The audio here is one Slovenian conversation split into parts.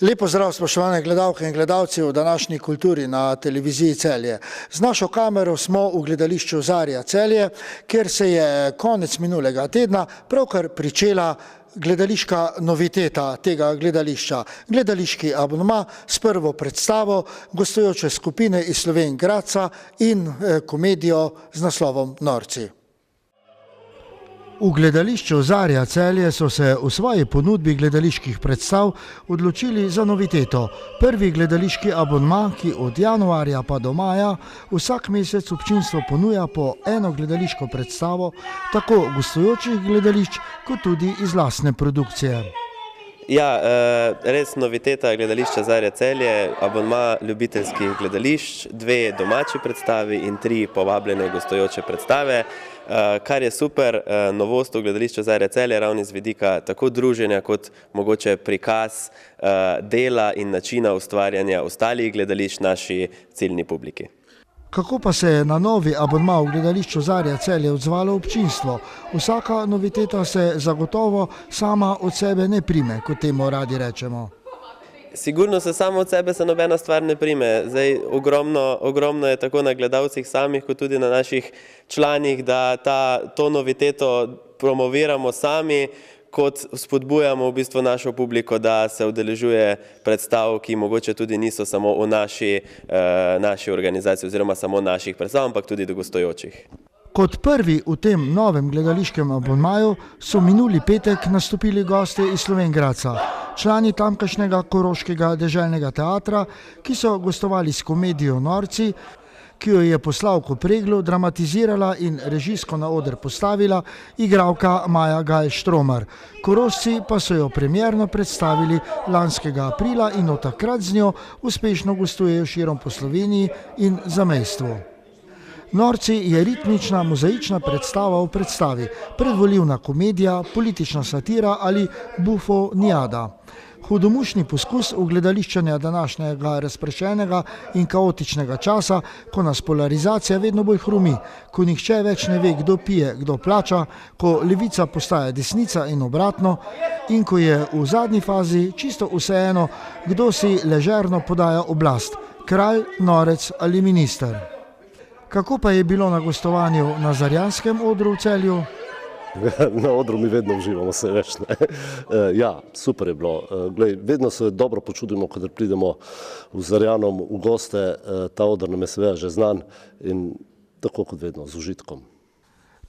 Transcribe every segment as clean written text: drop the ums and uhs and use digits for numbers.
Lep pozdrav, spoštovane gledalke in gledalci v današnji kulturi na televiziji Celje. Z našo kamero smo v gledališču Zarja Celje, kjer se je konec minulega tedna pravkar pričela gledališka noviteta tega gledališča. Gledališki abonma s prvo predstavo gostujoče skupine iz Slovenj Gradca in komedijo z naslovom Norci. V gledališču Zarja Celje so se v svoji ponudbi gledaliških predstav odločili za noviteto. Prvi gledališki abonma, ki od januarja pa do maja vsak mesec občinstvo ponuja po eno gledališko predstavo, tako gostujočih gledališč kot tudi iz lastne produkcije. Ja, res noviteta gledališča Zarja Celje, abonma ljubiteljskih gledališč, 2 domači predstavi in 3 povabljene gostujoče predstave. Kar je super novost v gledališču Zarja Celje, ravno z vidika tako druženja kot mogoče prikaz dela in načina ustvarjanja ostalih gledališč naši ciljni publiki. Kako pa se je na novi abonma v gledališču Zarja Celje odzvalo občinstvo? Vsaka noviteta se zagotovo sama od sebe ne prime, kot temu radi rečemo. Sigurno se samo od sebe se nobena stvar ne prime. Zdaj, ogromno je tako na gledalcih samih, kot tudi na naših članih, da to noviteto promoviramo sami, kot spodbujamo v bistvu našo publiko, da se udeležuje predstav, ki mogoče tudi niso samo v naši organizaciji oziroma samo naših predstav, ampak tudi do gostujočih. Kot prvi v tem novem gledališkem abonmaju so minuli petek nastopili gostje iz Slovenj Gradca, člani tamkajšnjega koroškega deželnega teatra, ki so gostovali s komedijo Norci, ki jo je po Slavku Preglu dramatizirala in režijsko na oder postavila igralka Maja Gajl-Štromar. Korošci pa so jo premierno predstavili lanskega aprila in od takrat z njo uspešno gostujejo širom po Sloveniji in zamejstvu. Norci je ritmična, mozaična predstava v predstavi, predvolilna komedija, politična satira ali bufoniada. Hudomušni poskus ugledališčanja današnjega razpršenega in kaotičnega časa, ko nas polarizacija vedno bolj hrumi, ko nihče več ne ve, kdo pije, kdo plača, ko levica postaja desnica in obratno in ko je v zadnji fazi čisto vseeno, kdo si ležerno podaja oblast, kralj, norec ali minister. Kako pa je bilo na gostovanju na zarjanskem odru v Celju? Na odru mi vedno uživamo, se veš. Ja, super je bilo. Glej, vedno se dobro počutimo, kadar pridemo v Zarjanom v goste. Ta odr nam je seveda že znan in tako kot vedno, z užitkom.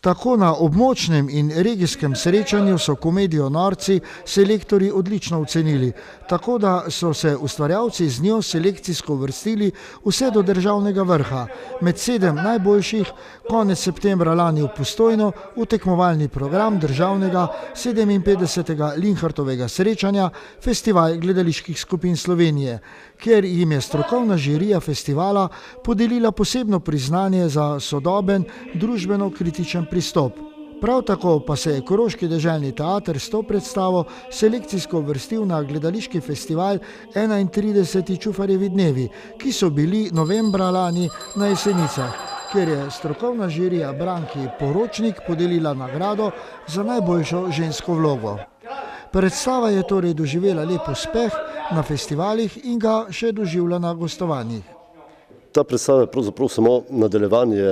Tako na območnem in regijskem srečanju so komedijo Norci selektorji odlično ocenili, tako da so se ustvarjalci z njo selekcijsko vrstili vse do državnega vrha, med 7 najboljših konec septembra lani v Postojno v tekmovalni program državnega 57. Linhartovega srečanja Festival gledaliških skupin Slovenije, kjer jim je strokovna žirija festivala podelila posebno priznanje za sodoben, družbeno-kritičen pristop. Prav tako pa se je Koroški deželni teater s to predstavo selekcijsko vrstil na gledališki festival 31. Čufarjevi dnevi, ki so bili novembra lani na Jesenicah, kjer je strokovna žirija Branki Poročnik podelila nagrado za najboljšo žensko vlogo. Predstava je torej doživela lep uspeh na festivalih in ga še doživlja na gostovanjih. Ta predstava je pravzaprav samo nadaljevanje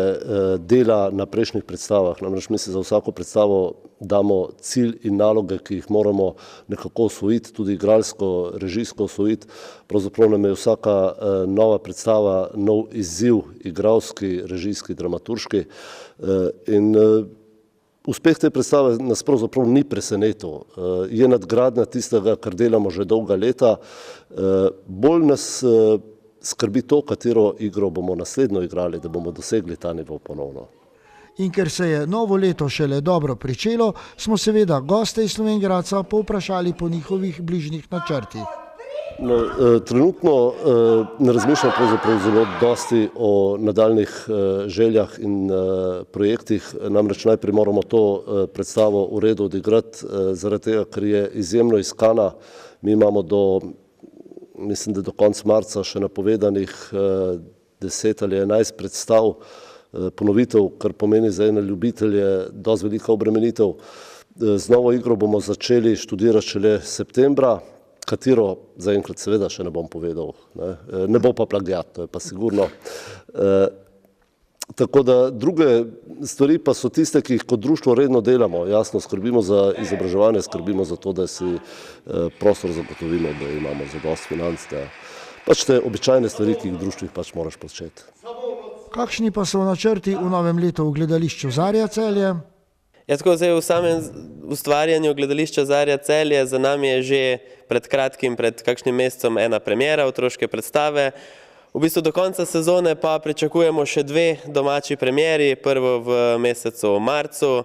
dela na prejšnjih predstavah. Namreč mi se za vsako predstavo damo cilj in naloge, ki jih moramo nekako osvojiti, tudi igralsko, režijsko osvojiti. Pravzaprav nam je vsaka nova predstava nov izziv, igralski, režijski, dramaturški. In uspeh te predstave nas pravzaprav ni presenetil. Je nadgradnja tistega, kar delamo že dolga leta. Bolj nas skrbi to, katero igro bomo naslednjo igrali, da bomo dosegli ta nivo ponovno. In ker se je novo leto šele dobro pričelo, smo seveda goste iz Slovenj Gradca povprašali po njihovih bližnjih načrtih. Trenutno ne razmišljam pravzaprav zelo dosti o nadaljnih željah in projektih, namreč najprej moramo to predstavo v redu odigrati, zaradi tega, ker je izjemno iskana. Mi imamo mislim, da do konca marca še napovedanih 10 ali 11 predstav, ponovitev, kar pomeni za ene ljubitelje dosti velika obremenitev. Z novo igro bomo začeli študirati šele septembra, katero zaenkrat seveda še ne bom povedal. Ne bo pa plagiat, to je pa sigurno. Tako da druge stvari pa so tiste, ki jih kot društvo redno delamo. Jasno, skrbimo za izobraževanje, skrbimo za to, da si prostor zagotovimo, da imamo zadost financ, da pač te običajne stvari, ki jih v društvih pač moraš početi. Kakšni pa so načrti v novem letu v gledališču Zarja Celje? Ja, tako zdaj v samem ustvarjanju gledališča Zarja Celje za nami je že pred kratkim, pred kakšnim mesecem ena premiera otroške predstave. V bistvu do konca sezone pa pričakujemo še 2 domači premieri, prvo v mesecu marcu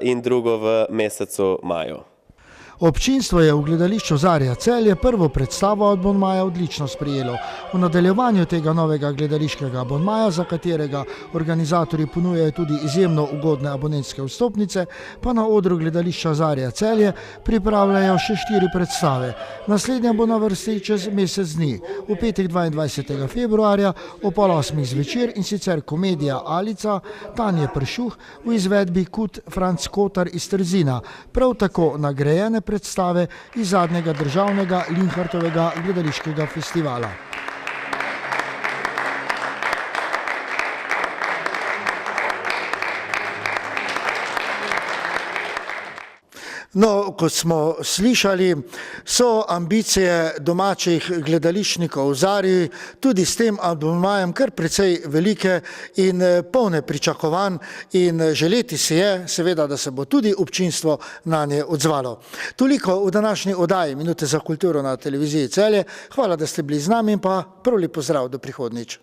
in drugo v mesecu maju. Občinstvo je v gledališču Zarja Celje prvo predstavo abonmaja odlično sprejelo. V nadaljevanju tega novega gledališkega abonmaja, za katerega organizatorji ponujajo tudi izjemno ugodne abonentske vstopnice, pa na odru gledališča Zarja Celje pripravljajo še 4 predstave. Naslednja bo na vrsti čez mesec dni, v petek 22. februarja ob 8. zvečer, in sicer komedija Alica Tanje Pršuh v izvedbi Kut Franc Kotar iz Trzina, prav tako nagrajene predstave iz zadnjega državnega Linhartovega gledališkega festivala. No, kot smo slišali, so ambicije domačih gledališčnikov v Zarji tudi s tem abonmajem kar precej velike in polne pričakovanj, in želeti si je, seveda, da se bo tudi občinstvo na nje odzvalo. Toliko v današnji oddaji Minute za kulturo na televiziji Celje. Hvala, da ste bili z nami, in pa prav lep pozdrav do prihodnjič.